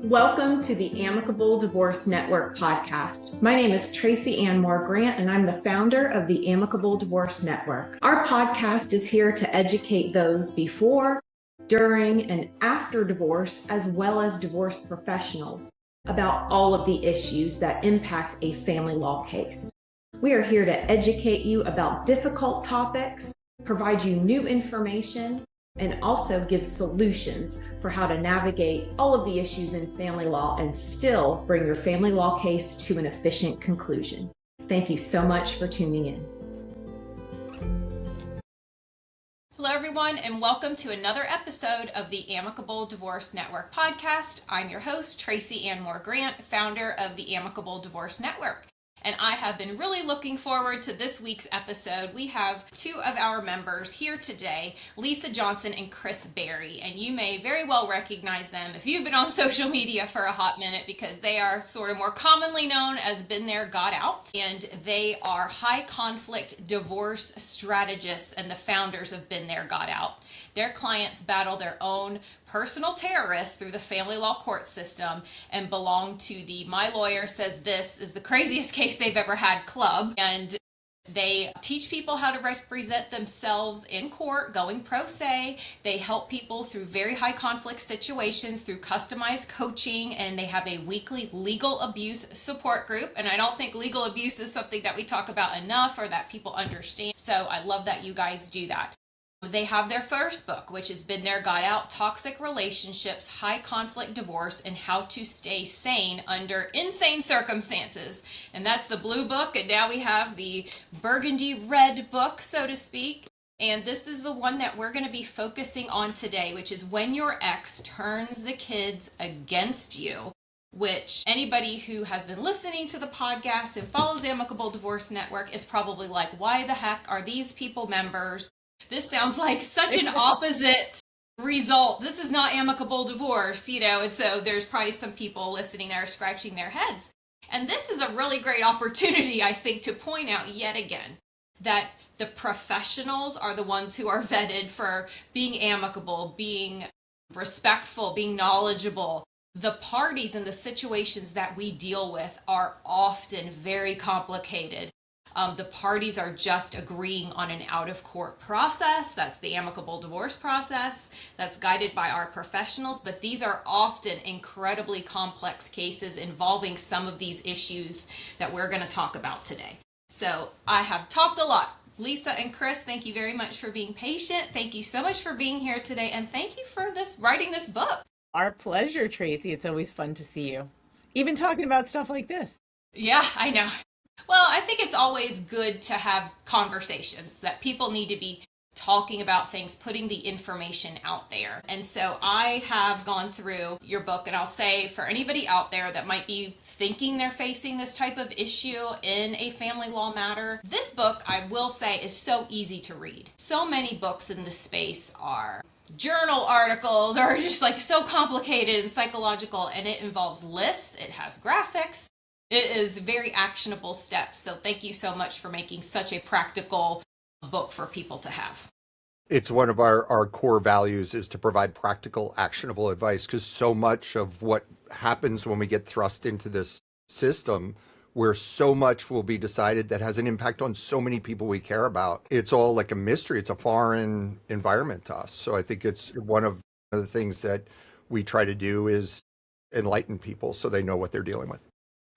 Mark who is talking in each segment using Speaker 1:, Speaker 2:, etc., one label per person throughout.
Speaker 1: Welcome to the Amicable Divorce Network podcast. My name is Tracy Ann Moore-Grant, and I'm the founder of the Amicable Divorce Network. Our podcast is here to educate those before, during, and after divorce, as well as divorce professionals, about all of the issues that impact a family law case. We are here to educate you about difficult topics, provide you new information, and also give solutions for how to navigate all of the issues in family law and still bring your family law case to an efficient conclusion. Thank you so much for tuning in.
Speaker 2: Hello, everyone, and welcome to another episode of the Amicable Divorce Network podcast. I'm your host, Tracy Ann Moore-Grant, founder of the Amicable Divorce Network. And I have been really looking forward to this week's episode. We have two of our members here today, Lisa Johnson and Chris Berry. And you may very well recognize them if you've been on social media for a hot minute, because they are sort of more commonly known as Been There, Got Out. And they are high conflict divorce strategists and the founders of Been There, Got Out. Their clients battle their own personal terrorists through the family law court system and belong to the My Lawyer Says This is the Craziest Case They've Ever Had club. And they teach people how to represent themselves in court, going pro se. They help people through very high conflict situations through customized coaching, and they have a weekly legal abuse support group. And I don't think legal abuse is something that we talk about enough or that people understand. So I love that you guys do that. They have their first book, which has Been There, Got Out: Toxic Relationships, High Conflict Divorce, and How to Stay Sane Under Insane Circumstances. And that's the blue book, and now we have the burgundy red book, so to speak. And this is the one that we're going to be focusing on today, which is When Your Ex Turns the Kids Against You, which anybody who has been listening to the podcast and follows Amicable Divorce Network is probably like, why the heck are these people members? This sounds like such an opposite result. This is not amicable divorce, and so there's probably some people listening that are scratching their heads. And this is a really great opportunity, I think, to point out yet again that the professionals are the ones who are vetted for being amicable, being respectful, being knowledgeable. The parties and the situations that we deal with are often very complicated. The parties are just agreeing on an out-of-court process. That's the amicable divorce process that's guided by our professionals. But these are often incredibly complex cases involving some of these issues that we're going to talk about today. So I have talked a lot. Lisa and Chris, thank you very much for being patient. Thank you so much for being here today. And thank you for writing this book.
Speaker 3: Our pleasure, Tracy. It's always fun to see you. Even talking about stuff like this.
Speaker 2: Yeah, I know. Well, I think it's always good to have conversations, that people need to be talking about things, putting the information out there. And so I have gone through your book, and I'll say for anybody out there that might be thinking they're facing this type of issue in a family law matter, this book, I will say, is so easy to read. So many books in this space are journal articles or just like so complicated and psychological, and it involves lists, it has graphics. It is very actionable steps. So thank you so much for making such a practical book for people to have.
Speaker 4: It's one of our core values is to provide practical, actionable advice, because so much of what happens when we get thrust into this system, where so much will be decided that has an impact on so many people we care about, it's all like a mystery. It's a foreign environment to us. So I think it's one of the things that we try to do is enlighten people so they know what they're dealing with.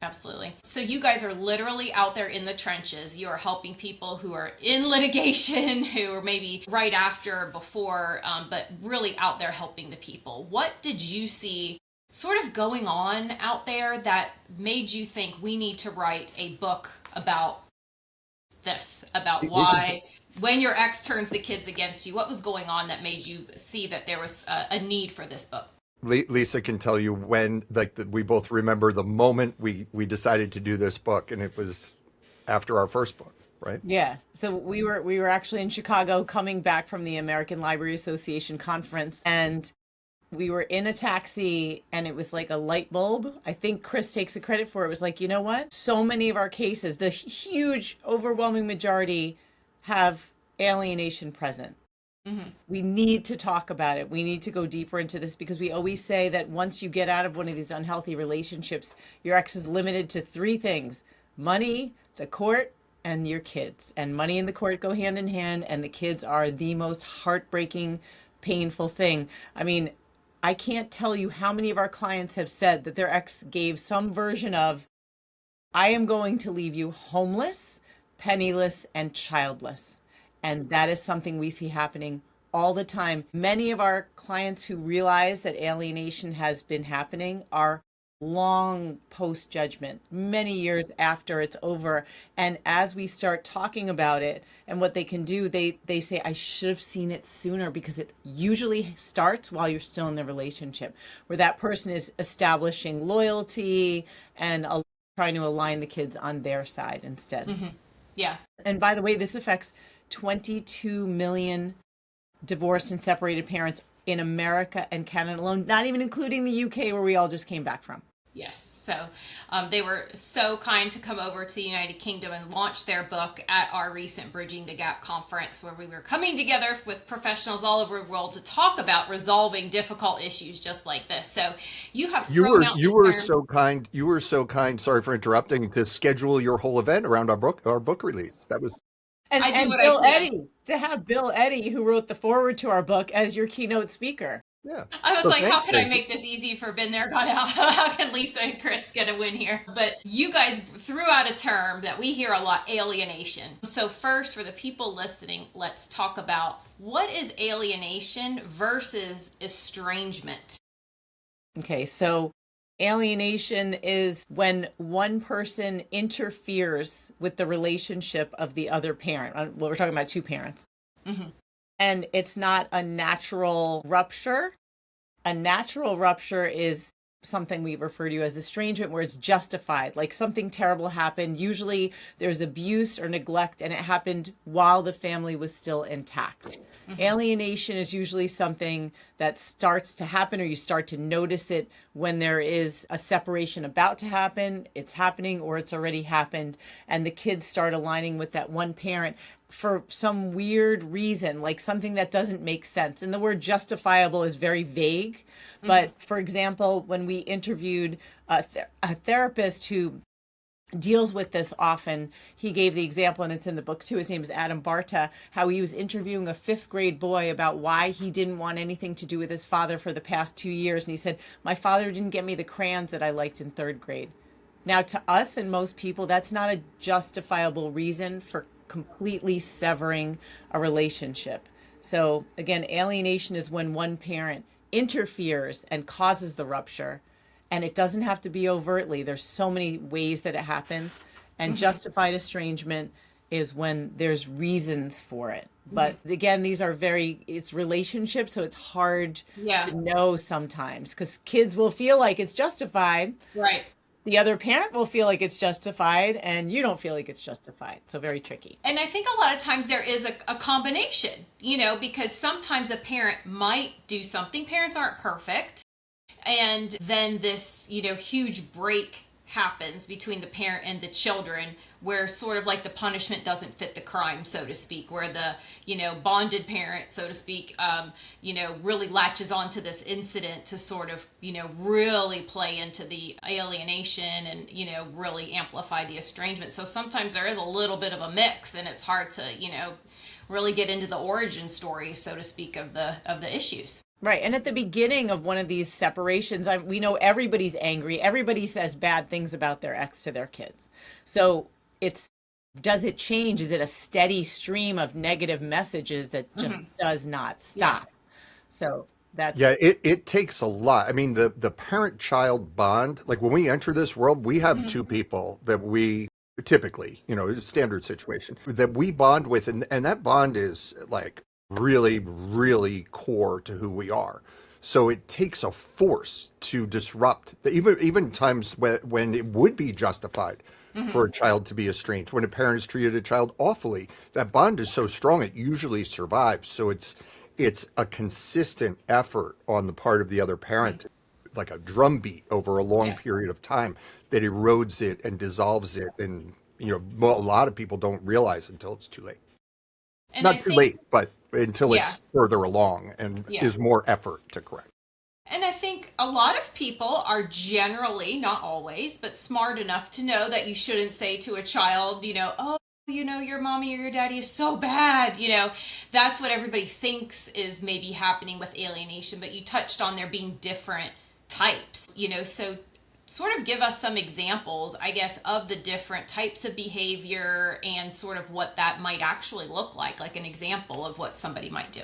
Speaker 2: Absolutely. So you guys are literally out there in the trenches. You are helping people who are in litigation, who are maybe right after or before, but really out there helping the people. What did you see sort of going on out there that made you think we need to write a book about this, about why when your ex turns the kids against you? What was going on that made you see that there was a need for this book?
Speaker 4: Lisa can tell you when, we both remember the moment we decided to do this book, and it was after our first book, right?
Speaker 3: Yeah. So we were actually in Chicago coming back from the American Library Association conference, and we were in a taxi, and it was like a light bulb. I think Chris takes the credit for it. It was like, you know what? So many of our cases, the huge overwhelming majority, have alienation present. We need to talk about it. We need to go deeper into this because we always say that once you get out of one of these unhealthy relationships, your ex is limited to three things: money, the court, and your kids. And money and the court go hand in hand, and the kids are the most heartbreaking, painful thing. I mean, I can't tell you how many of our clients have said that their ex gave some version of, I am going to leave you homeless, penniless, and childless. And that is something we see happening all the time. Many of our clients who realize that alienation has been happening are long post judgment, many years after it's over. And as we start talking about it and what they can do, they say, I should have seen it sooner, because it usually starts while you're still in the relationship, where that person is establishing loyalty and trying to align the kids on their side instead.
Speaker 2: Yeah.
Speaker 3: And by the way, this affects 22 million divorced and separated parents in America and Canada alone, not even including the UK, where we all just came back from.
Speaker 2: Yes. So they were so kind to come over to the United Kingdom and launch their book at our recent Bridging the Gap conference, where we were coming together with professionals all over the world to talk about resolving difficult issues just like this. So you were
Speaker 4: so kind. You were so kind. Sorry for interrupting. To schedule your whole event around our book release. That was.
Speaker 3: And Bill Eddy, to have Bill Eddy, who wrote the foreword to our book, as your keynote speaker.
Speaker 4: Yeah.
Speaker 2: I was like, how can I make this easy for Been There, Got Out? How can Lisa and Chris get a win here? But you guys threw out a term that we hear a lot: alienation. So first, for the people listening, let's talk about what is alienation versus estrangement.
Speaker 3: Okay, so alienation is when one person interferes with the relationship of the other parent. Well, we're talking about two parents. And it's not a natural rupture. A natural rupture is something we refer to as estrangement, where it's justified. Like something terrible happened. Usually there's abuse or neglect, and it happened while the family was still intact. Alienation is usually something that starts to happen, or you start to notice it when there is a separation about to happen, it's happening, or it's already happened, and the kids start aligning with that one parent for some weird reason, like something that doesn't make sense. And the word justifiable is very vague. But for example, when we interviewed a therapist who deals with this often, he gave the example, and it's in the book too, his name is Adam Barta, how he was interviewing a 5th grade boy about why he didn't want anything to do with his father for the past 2 years. And he said, my father didn't get me the crayons that I liked in 3rd grade. Now, to us and most people, that's not a justifiable reason for completely severing a relationship. So again, alienation is when one parent interferes and causes the rupture, and it doesn't have to be overtly. There's so many ways that it happens. And justified estrangement is when there's reasons for it. But again, it's relationships, so it's hard to know sometimes, because kids will feel like it's justified.
Speaker 2: Right.
Speaker 3: The other parent will feel like it's justified, and you don't feel like it's justified. So very tricky.
Speaker 2: And I think a lot of times there is a combination, because sometimes a parent might do something. Parents aren't perfect. And then this, huge break happens between the parent and the children, where sort of like the punishment doesn't fit the crime, so to speak, where the, bonded parent, so to speak, really latches onto this incident to sort of, really play into the alienation and, really amplify the estrangement. So sometimes there is a little bit of a mix, and it's hard to, really get into the origin story, so to speak, of the issues.
Speaker 3: Right. And at the beginning of one of these separations, we know everybody's angry. Everybody says bad things about their ex to their kids. So does it change? Is it a steady stream of negative messages that just does not stop? Yeah. So
Speaker 4: it takes a lot. I mean, the parent-child bond, like when we enter this world, we have two people that we typically, standard situation, that we bond with. And that bond is like really, really core to who we are. So it takes a force to disrupt, even times when it would be justified for a child to be estranged. When a parent has treated a child awfully, that bond is so strong it usually survives. So it's a consistent effort on the part of the other parent, like a drumbeat over a long period of time, that erodes it and dissolves it. And a lot of people don't realize until it's too late.
Speaker 2: And
Speaker 4: Not too late, but until
Speaker 2: Yeah.
Speaker 4: it's further along and
Speaker 2: Yeah.
Speaker 4: is more effort to correct.
Speaker 2: And I think a lot of people are generally, not always, but smart enough to know that you shouldn't say to a child, oh, your mommy or your daddy is so bad. That's what everybody thinks is maybe happening with alienation. But you touched on there being different types, so sort of give us some examples, I guess, of the different types of behavior and sort of what that might actually look like an example of what somebody might do.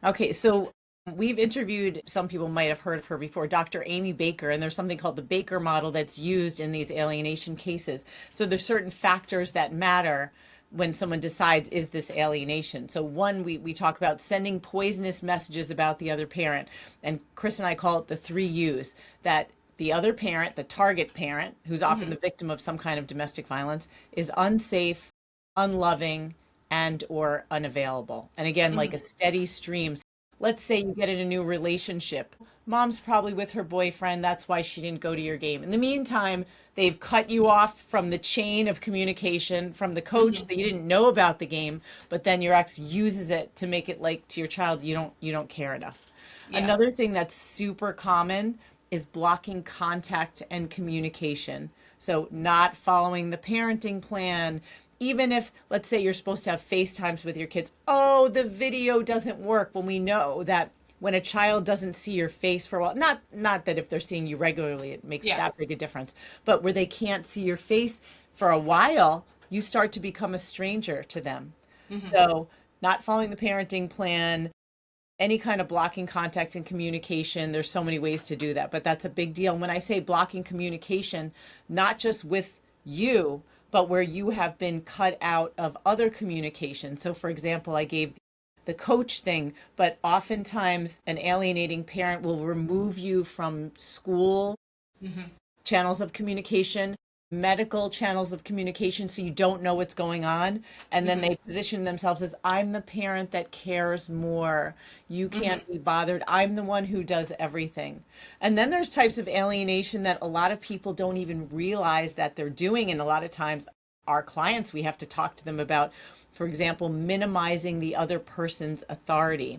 Speaker 3: Okay, so we've interviewed, some people might have heard of her before, Dr. Amy Baker, and there's something called the Baker model that's used in these alienation cases. So there's certain factors that matter when someone decides, is this alienation? So one, we talk about sending poisonous messages about the other parent. And Chris and I call it the 3 U's, that the other parent, the target parent, who's often the victim of some kind of domestic violence, is unsafe, unloving, and or unavailable. And again, like a steady stream. Let's say you get in a new relationship. Mom's probably with her boyfriend. That's why she didn't go to your game. In the meantime, they've cut you off from the chain of communication from the coach that you didn't know about the game, but then your ex uses it to make it like to your child, you don't care enough. Yeah. Another thing that's super common is blocking contact and communication. So not following the parenting plan. Even if, let's say, you're supposed to have FaceTimes with your kids, oh, the video doesn't work. When we know that when a child doesn't see your face for a while, not that if they're seeing you regularly, it makes that big a difference, but where they can't see your face for a while, you start to become a stranger to them. So not following the parenting plan, any kind of blocking contact and communication, there's so many ways to do that, but that's a big deal. And when I say blocking communication, not just with you, but where you have been cut out of other communication. So for example, I gave the coach thing, but oftentimes an alienating parent will remove you from school channels of communication, medical channels of communication, so you don't know what's going on. And then they position themselves as, I'm the parent that cares more. You can't be bothered. I'm the one who does everything. And then there's types of alienation that a lot of people don't even realize that they're doing. And a lot of times our clients, we have to talk to them about, for example, minimizing the other person's authority.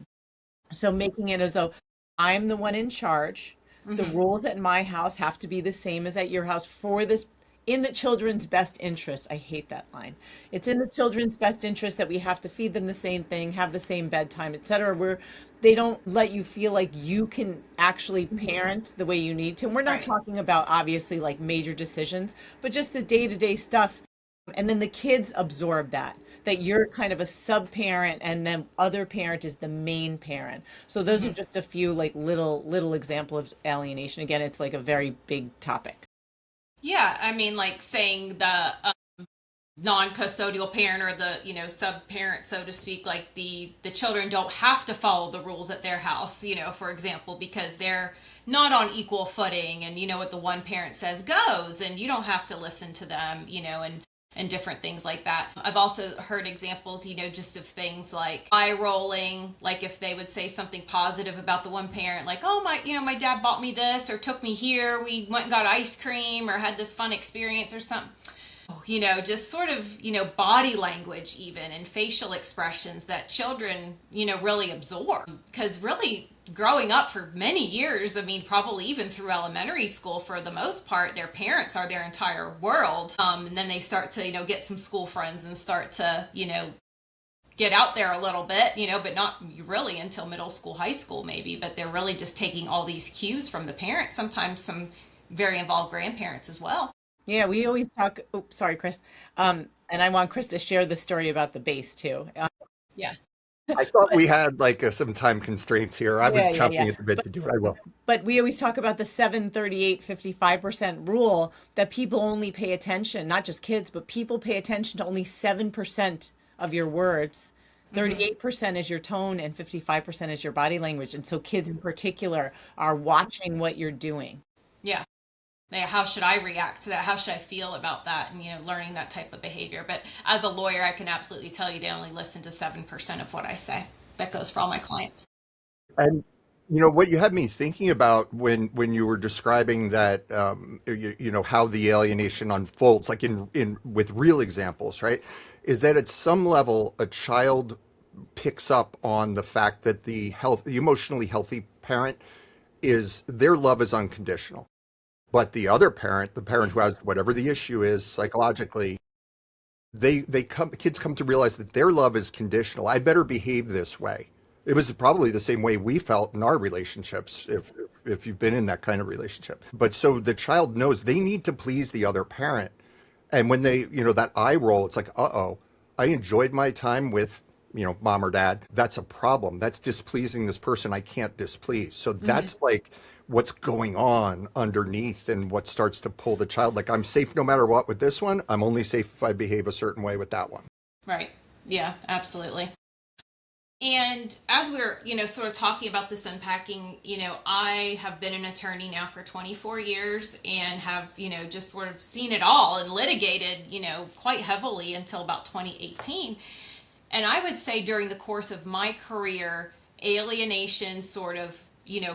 Speaker 3: So making it as though I'm the one in charge. The rules at my house have to be the same as at your house for this, in the children's best interest. I hate that line. It's in the children's best interest that we have to feed them the same thing, have the same bedtime, etc. Where they don't let you feel like you can actually parent the way you need to. And we're not talking about obviously like major decisions, but just the day-to-day stuff. And then the kids absorb that you're kind of a sub-parent and then other parent is the main parent. So those are just a few like little example of alienation. Again, it's like a very big topic.
Speaker 2: Yeah, I mean, like saying the non-custodial parent or the sub-parent, so to speak, like the children don't have to follow the rules at their house, for example, because they're not on equal footing, and what the one parent says goes, and you don't have to listen to them, and different things like that. I've also heard examples, just of things like eye rolling, like if they would say something positive about the one parent, like, oh, my dad bought me this or took me here, we went and got ice cream or had this fun experience or something. Just sort of, body language even and facial expressions that children, really absorb. Because really growing up for many years, I mean, probably even through elementary school, for the most part, their parents are their entire world. And then they start to, get some school friends and start to, get out there a little bit, but not really until middle school, high school maybe. But they're really just taking all these cues from the parents, sometimes some very involved grandparents as well.
Speaker 3: Yeah, we always talk. Oh, sorry, Chris. And I want Chris to share the story about the base too.
Speaker 2: Yeah.
Speaker 4: I thought we had like some time constraints here. I was chomping at the bit to do it. I will.
Speaker 3: But we always talk about the 7-38-55% rule, that people only pay attention, not just kids, but people pay attention to only 7% of your words. 38% is your tone and 55% is your body language. And so kids in particular are watching what you're doing.
Speaker 2: Yeah. How should I react to that? How should I feel about that? And, learning that type of behavior. But as a lawyer, I can absolutely tell you they only listen to 7% of what I say. That goes for all my clients.
Speaker 4: And, what you had me thinking about when you were describing that, how the alienation unfolds, like in with real examples, right? Is that at some level, a child picks up on the fact that the emotionally healthy parent is their love is unconditional. But the other parent, the parent who has whatever the issue is psychologically, kids come to realize that their love is conditional. I better behave this way. It was probably the same way we felt in our relationships, if you've been in that kind of relationship. But so the child knows they need to please the other parent. And when they, that eye roll, it's like, uh-oh, I enjoyed my time with, mom or dad. That's a problem. That's displeasing this person I can't displease. So that's like what's going on underneath and what starts to pull the child. Like, I'm safe no matter what with this one. I'm only safe if I behave a certain way with that one.
Speaker 2: Right. Yeah, absolutely. And as we're, sort of talking about this unpacking, I have been an attorney now for 24 years and have, just sort of seen it all and litigated, quite heavily until about 2018. And I would say during the course of my career, alienation sort of,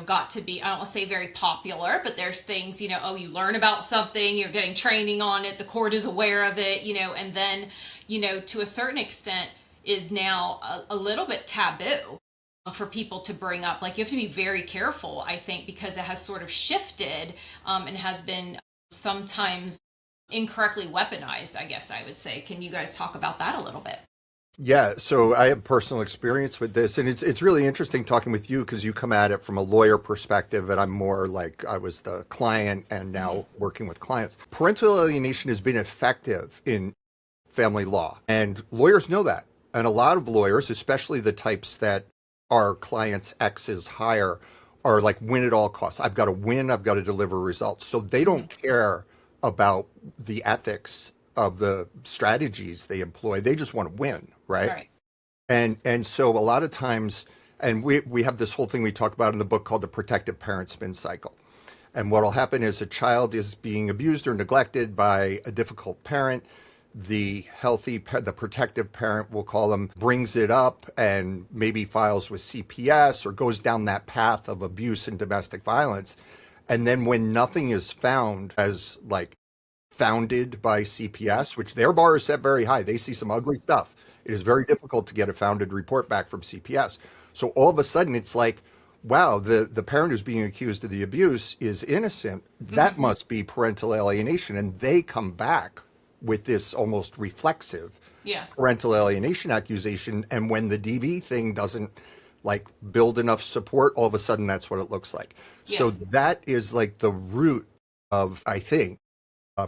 Speaker 2: got to be, I don't want to say very popular, but there's things, you learn about something, you're getting training on it, the court is aware of it, and then, to a certain extent, is now a little bit taboo for people to bring up. Like, you have to be very careful, I think, because it has sort of shifted and has been sometimes incorrectly weaponized, I guess I would say. Can you guys talk about that a little bit?
Speaker 4: Yeah, so I have personal experience with this, and it's really interesting talking with you because you come at it from a lawyer perspective, and I'm more like I was the client and now working with clients. Parental alienation has been effective in family law, and lawyers know that. And a lot of lawyers, especially the types that our clients' exes hire, are like win at all costs. I've got to win. I've got to deliver results. So they don't care about the ethics of the strategies they employ. They just want to win, right? And so a lot of times, and we have this whole thing we talk about in the book called the protective parent spin cycle. And what will happen is a child is being abused or neglected by a difficult parent. The protective parent, we'll call them, brings it up and maybe files with CPS or goes down that path of abuse and domestic violence. And then when nothing is found as like founded by CPS, which their bar is set very high, they see some ugly stuff. It is very difficult to get a founded report back from CPS. So all of a sudden it's like, wow, the parent who's being accused of the abuse is innocent. That must be parental alienation. And they come back with this almost reflexive parental alienation accusation. And when the DV thing doesn't like build enough support, all of a sudden that's what it looks like. So that is like the root of, I think,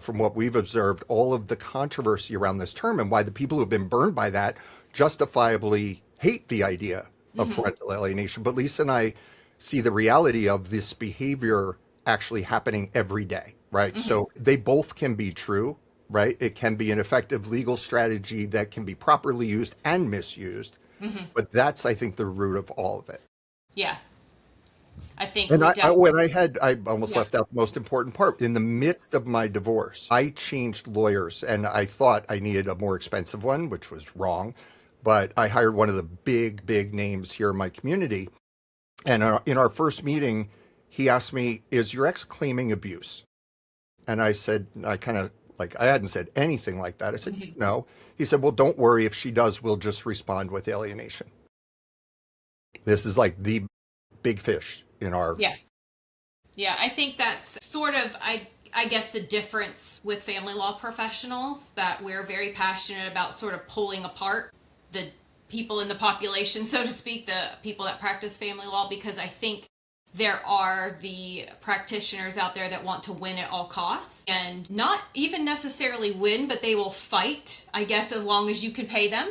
Speaker 4: from what we've observed, all of the controversy around this term and why the people who have been burned by that justifiably hate the idea of parental alienation. But Lisa and I see the reality of this behavior actually happening every day, right? So they both can be true. Right? It can be an effective legal strategy that can be properly used and misused. But that's, I think, the root of all of it.
Speaker 2: Yeah. I think.
Speaker 4: And I almost left out the most important part. In the midst of my divorce, I changed lawyers and I thought I needed a more expensive one, which was wrong. But I hired one of the big names here in my community. And in our first meeting, he asked me, "Is your ex claiming abuse?" And I said, I hadn't said anything like that. I said, no. He said, well, don't worry. If she does, we'll just respond with alienation. This is like the big fish in our...
Speaker 2: Yeah, I think that's sort of, I guess, the difference with family law professionals, that we're very passionate about sort of pulling apart the people in the population, so to speak, the people that practice family law, because I think there are the practitioners out there that want to win at all costs, and not even necessarily win, but they will fight, I guess, as long as you can pay them.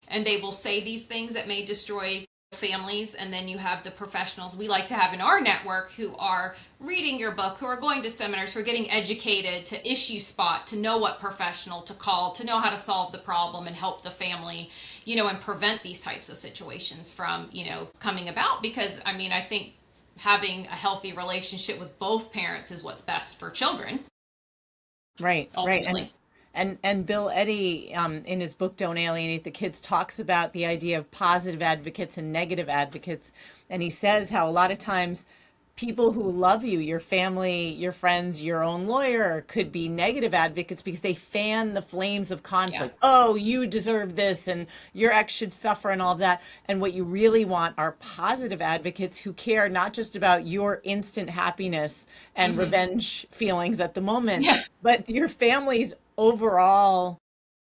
Speaker 2: And they will say these things that may destroy families. And then you have the professionals we like to have in our network who are reading your book, who are going to seminars, who are getting educated to issue spot, to know what professional to call, to know how to solve the problem and help the family, and prevent these types of situations from, coming about. Because, I think having a healthy relationship with both parents is what's best for children.
Speaker 3: Right,
Speaker 2: ultimately.
Speaker 3: Right. And Bill Eddy, in his book, Don't Alienate the Kids, talks about the idea of positive advocates and negative advocates. And he says how a lot of times people who love you, your family, your friends, your own lawyer, could be negative advocates because they fan the flames of conflict.
Speaker 2: Yeah.
Speaker 3: Oh, you deserve this and your ex should suffer and all of that. And what you really want are positive advocates who care not just about your instant happiness and revenge feelings at the moment,
Speaker 2: Yeah.
Speaker 3: but your family's overall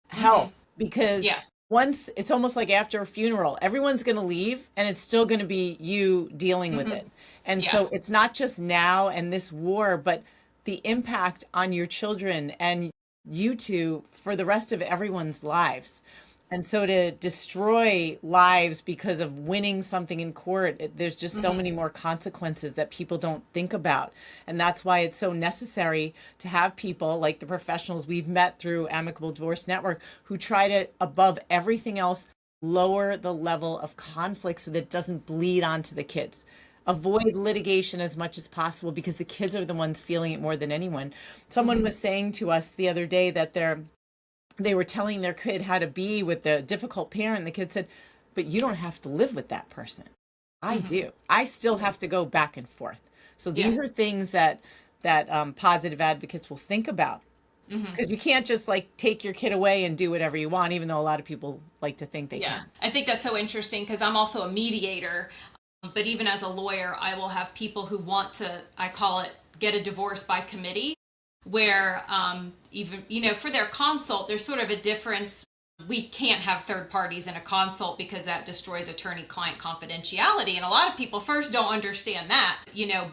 Speaker 3: health. Because
Speaker 2: Yeah.
Speaker 3: once, it's almost like after a funeral, everyone's going to leave and it's still going to be you dealing with it. And
Speaker 2: Yeah.
Speaker 3: so it's not just now and this war, but the impact on your children and you two for the rest of everyone's lives. And so to destroy lives because of winning something in court, there's just so many more consequences that people don't think about. And that's why it's so necessary to have people like the professionals we've met through Amicable Divorce Network who try to, above everything else, lower the level of conflict so that it doesn't bleed onto the kids. Avoid litigation as much as possible because the kids are the ones feeling it more than anyone. Someone was saying to us the other day that they were telling their kid how to be with the difficult parent. The kid said, but you don't have to live with that person. I do. I still have to go back and forth. So these are things that positive advocates will think about. Because you can't just like take your kid away and do whatever you want, even though a lot of people like to think they can.
Speaker 2: I think that's so interesting because I'm also a mediator. But even as a lawyer, I will have people who want to, I call it, get a divorce by committee, where even, for their consult, there's sort of a difference. We can't have third parties in a consult because that destroys attorney-client confidentiality. And a lot of people first don't understand that,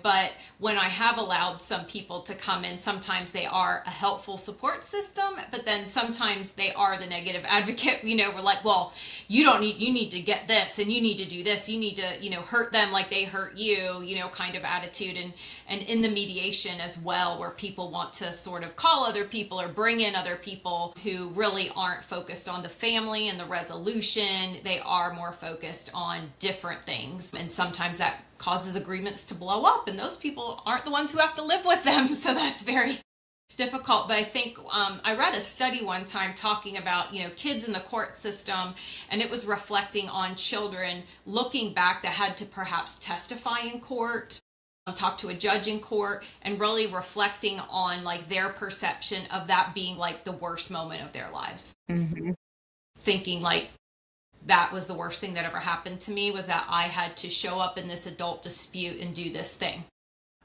Speaker 2: but when I have allowed some people to come in, sometimes they are a helpful support system, but then sometimes they are the negative advocate. We're like, well, you need to get this and you need to do this. You need to, hurt them like they hurt you, kind of attitude. And in the mediation as well, where people want to sort of call other people or bring in other people who really aren't focused on the family and the resolution. They are more focused on different things. And sometimes that causes agreements to blow up, and those people aren't the ones who have to live with them. So that's very difficult. But I think I read a study one time talking about, kids in the court system, and it was reflecting on children looking back that had to perhaps testify in court, talk to a judge in court, and really reflecting on like their perception of that being like the worst moment of their lives. Thinking like that was the worst thing that ever happened to me, was that I had to show up in this adult dispute and do this thing.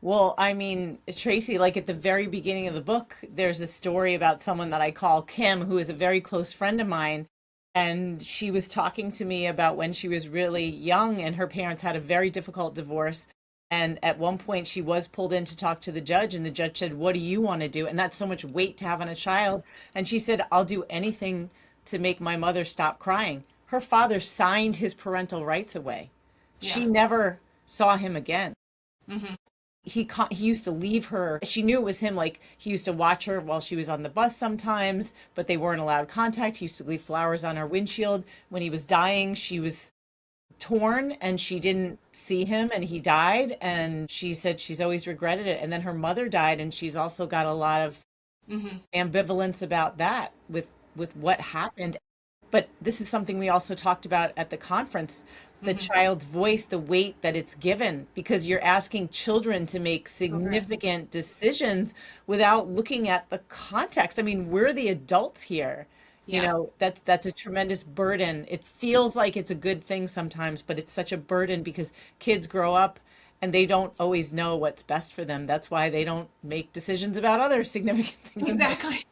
Speaker 3: Well, I mean, Tracy, like at the very beginning of the book, there's a story about someone that I call Kim, who is a very close friend of mine. And she was talking to me about when she was really young and her parents had a very difficult divorce. And at one point she was pulled in to talk to the judge, and the judge said, what do you want to do? And that's so much weight to have on a child. And she said, I'll do anything to make my mother stop crying. Her father signed his parental rights away. Yeah. She never saw him again. He used to leave her. She knew it was him. Like, he used to watch her while she was on the bus sometimes, but they weren't allowed contact. He used to leave flowers on her windshield. When he was dying, she was torn and she didn't see him, and he died. And she said she's always regretted it. And then her mother died, and she's also got a lot of ambivalence about that with what happened. But this is something we also talked about at the conference, the child's voice, the weight that it's given, because you're asking children to make significant decisions without looking at the context. I mean, we're the adults here. That's a tremendous burden. It feels like it's a good thing sometimes, but it's such a burden because kids grow up and they don't always know what's best for them. That's why they don't make decisions about other significant things.
Speaker 2: Exactly.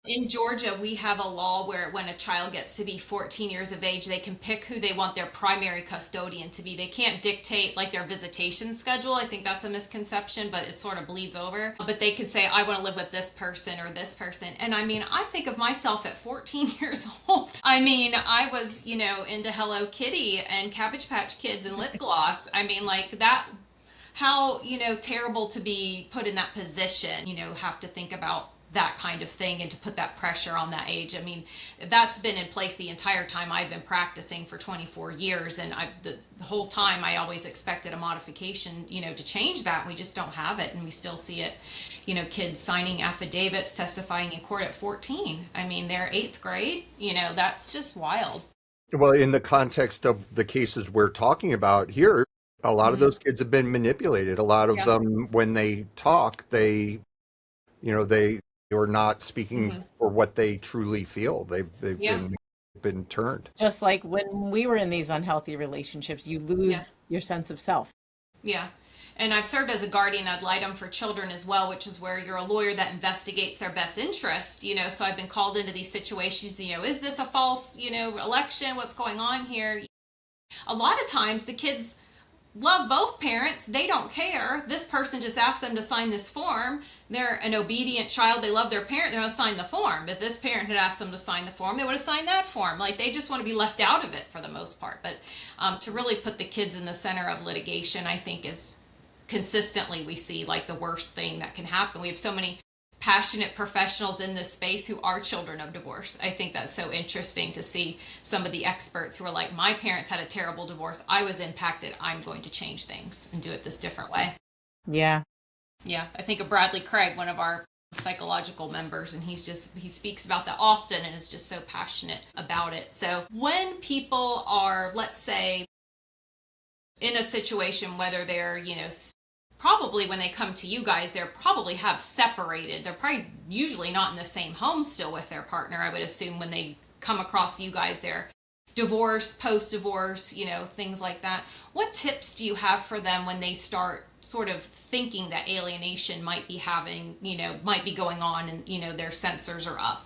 Speaker 2: In Georgia, we have a law where when a child gets to be 14 years of age, they can pick who they want their primary custodian to be. They can't dictate like their visitation schedule. I think that's a misconception, but it sort of bleeds over. But they can say, I want to live with this person or this person. And I mean, I think of myself at 14 years old. I mean, I was, into Hello Kitty and Cabbage Patch Kids and lip gloss. I mean, like that, how, terrible to be put in that position, have to think about that kind of thing and to put that pressure on that age. I mean, that's been in place the entire time I've been practicing for 24 years. And the whole time I always expected a modification, to change that. We just don't have it. And we still see it, kids signing affidavits, testifying in court at 14. I mean, they're 8th grade, that's just wild.
Speaker 4: Well, in the context of the cases we're talking about here, A lot of those kids have been manipulated. A lot of them, when they talk, they are not speaking for what they truly feel. They've been turned.
Speaker 3: Just like when we were in these unhealthy relationships, you lose your sense of self.
Speaker 2: Yeah. And I've served as a guardian ad litem for children as well, which is where you're a lawyer that investigates their best interest, so I've been called into these situations, is this a false, election? What's going on here? A lot of times the kids love both parents. They don't care. This person just asked them to sign this form. They're an obedient child. They love their parent. They're going to sign the form. If this parent had asked them to sign the form, they would have signed that form. Like, they just want to be left out of it for the most part. But to really put the kids in the center of litigation, I think, is consistently we see like the worst thing that can happen. We have so many passionate professionals in this space who are children of divorce. I think that's so interesting to see some of the experts who are like, my parents had a terrible divorce. I was impacted. I'm going to change things and do it this different way.
Speaker 3: Yeah.
Speaker 2: Yeah. I think of Bradley Craig, one of our psychological members, and he speaks about that often and is just so passionate about it. So when people are, let's say, in a situation, whether they're, probably when they come to you guys, they're probably have separated. They're probably usually not in the same home still with their partner. I would assume when they come across you guys, they're divorced, post-divorce, things like that. What tips do you have for them when they start sort of thinking that alienation might be might be going on and, their sensors are up?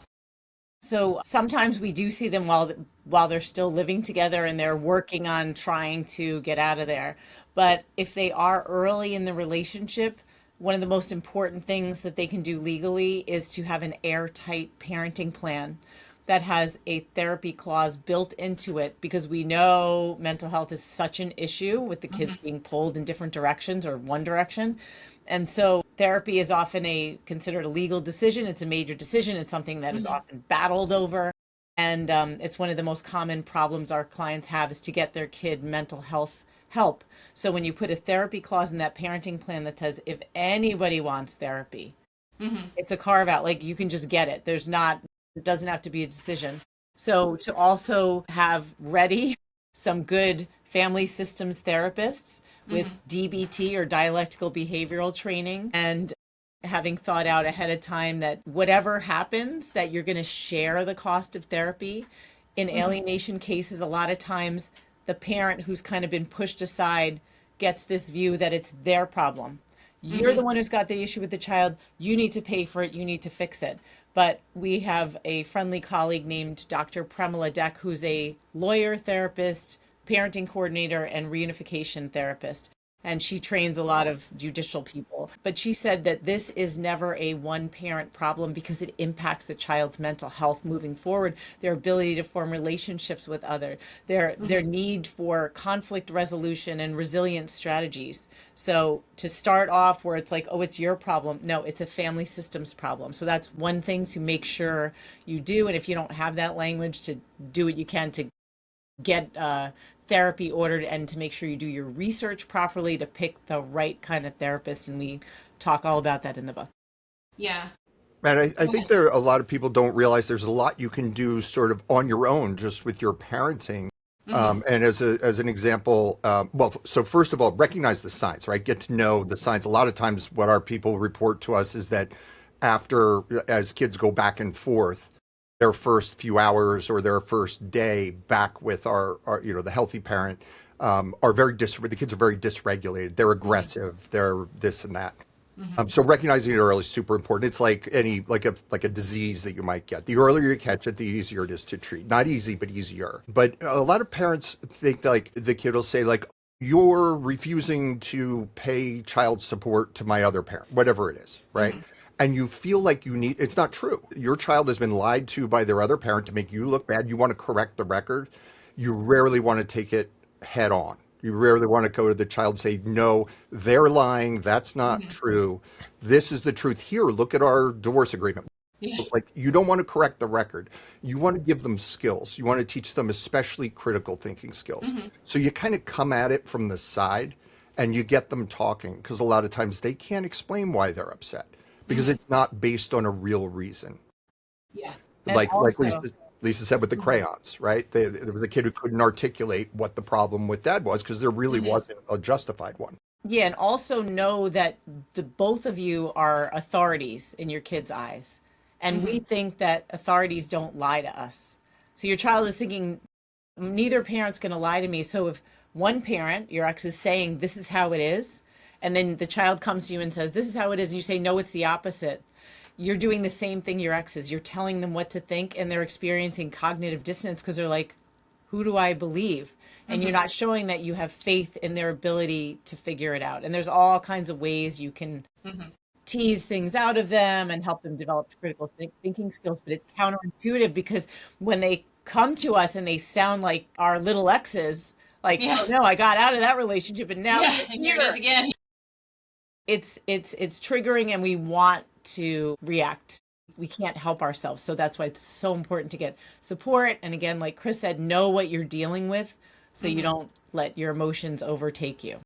Speaker 3: So sometimes we do see them while they're still living together and they're working on trying to get out of there. But if they are early in the relationship, one of the most important things that they can do legally is to have an airtight parenting plan that has a therapy clause built into it, because we know mental health is such an issue with the kids being pulled in different directions or one direction. And so therapy is often considered a legal decision. It's a major decision. It's something that is often battled over. And it's one of the most common problems our clients have, is to get their kid mental health help. So when you put a therapy clause in that parenting plan that says, if anybody wants therapy, it's a carve out, like you can just get it. It doesn't have to be a decision. So to also have ready some good family systems therapists with DBT or dialectical behavioral training, and having thought out ahead of time that whatever happens, that you're going to share the cost of therapy. In alienation cases, a lot of times the parent who's kind of been pushed aside gets this view that it's their problem. You're the one who's got the issue with the child. You need to pay for it. You need to fix it. But we have a friendly colleague named Dr. Premila Deck, who's a lawyer, therapist, parenting coordinator, and reunification therapist. And she trains a lot of judicial people. But she said that this is never a one-parent problem because it impacts the child's mental health moving forward, their ability to form relationships with others, their need for conflict resolution and resilient strategies. So to start off where it's like, oh, it's your problem. No, it's a family systems problem. So that's one thing to make sure you do. And if you don't have that language, to do what you can to get therapy ordered, and to make sure you do your research properly to pick the right kind of therapist. And we talk all about that in the book.
Speaker 2: Yeah.
Speaker 4: And I think a lot of people don't realize there's a lot you can do sort of on your own, just with your parenting. And as an example, so first of all, recognize the signs, right? Get to know the signs. A lot of times what our people report to us is that as kids go back and forth, their first few hours or their first day back with our the healthy parent, the kids are very dysregulated. They're aggressive. They're this and that. So recognizing it early is super important. It's like a disease that you might get. The earlier you catch it, the easier it is to treat. Not easy, but easier. But a lot of parents think like the kid will say like, you're refusing to pay child support to my other parent, whatever it is, right? And you feel like it's not true. Your child has been lied to by their other parent to make you look bad. You want to correct the record. You rarely want to take it head on. You rarely want to go to the child and say, no, they're lying. That's not true. This is the truth. Here, look at our divorce agreement. Like, you don't want to correct the record. You want to give them skills. You want to teach them especially critical thinking skills. So you kind of come at it from the side and you get them talking, because a lot of times they can't explain why they're upset, because it's not based on a real reason.
Speaker 2: Yeah.
Speaker 4: Like Lisa said with the crayons, right? There was a kid who couldn't articulate what the problem with dad was because there really wasn't a justified one.
Speaker 3: Yeah, and also know that the both of you are authorities in your kids' eyes. And we think that authorities don't lie to us. So your child is thinking, neither parent's going to lie to me. So if one parent, your ex, is saying, this is how it is, and then the child comes to you and says, this is how it is, and you say, no, it's the opposite. You're doing the same thing your ex is. You're telling them what to think, and they're experiencing cognitive dissonance because they're like, who do I believe? And you're not showing that you have faith in their ability to figure it out. And there's all kinds of ways you can tease things out of them and help them develop critical thinking skills. But it's counterintuitive because when they come to us and they sound like our little exes, like, oh no, I got out of that relationship and now
Speaker 2: and here it is again.
Speaker 3: It's triggering and we want to react. We can't help ourselves. So that's why it's so important to get support. And again, like Chris said, know what you're dealing with so you don't let your emotions overtake you.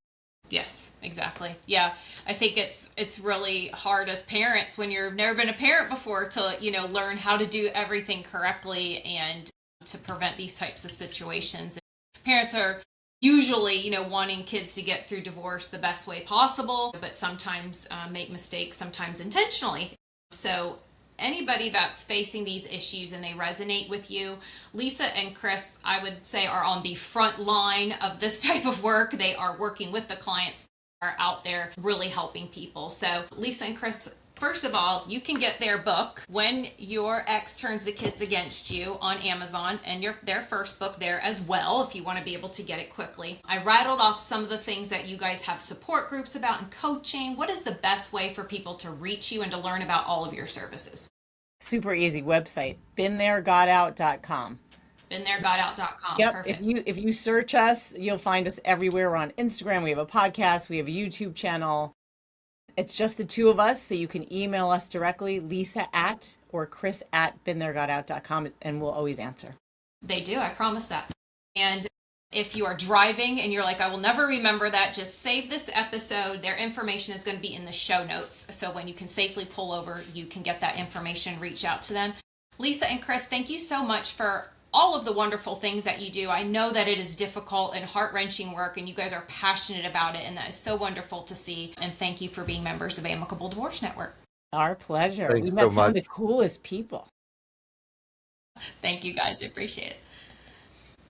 Speaker 2: Yes, exactly. Yeah. I think it's really hard as parents when you've never been a parent before to, learn how to do everything correctly and to prevent these types of situations. Parents are usually, wanting kids to get through divorce the best way possible, but sometimes make mistakes, sometimes intentionally. So anybody that's facing these issues and they resonate with you, Lisa and Chris, I would say, are on the front line of this type of work. They are working with the clients, are out there really helping people. So Lisa and Chris, first of all, you can get their book, When Your Ex Turns the Kids Against You, on Amazon, and their first book there as well, if you want to be able to get it quickly. I rattled off some of the things that you guys have support groups about and coaching. What is the best way for people to reach you and to learn about all of your services?
Speaker 3: Super easy website, BeenThereGotOut.com.
Speaker 2: BeenThereGotOut.com.
Speaker 3: Yep.
Speaker 2: Perfect.
Speaker 3: If you search us, you'll find us everywhere. We're on Instagram. We have a podcast. We have a YouTube channel. It's just the two of us, so you can email us directly, Lisa at or Chris at BeenThereGotOut.com, and we'll always answer.
Speaker 2: They do, I promise that. And if you are driving and you're like, I will never remember that, just save this episode. Their information is going to be in the show notes. So when you can safely pull over, you can get that information, reach out to them. Lisa and Chris, thank you so much for all of the wonderful things that you do. I know that it is difficult and heart-wrenching work, and you guys are passionate about it, and that is so wonderful to see. And thank you for being members of Amicable Divorce Network.
Speaker 3: Our pleasure.
Speaker 4: Thanks
Speaker 3: We
Speaker 4: so
Speaker 3: met some
Speaker 4: much.
Speaker 3: of the coolest people.
Speaker 2: Thank you guys. I appreciate it.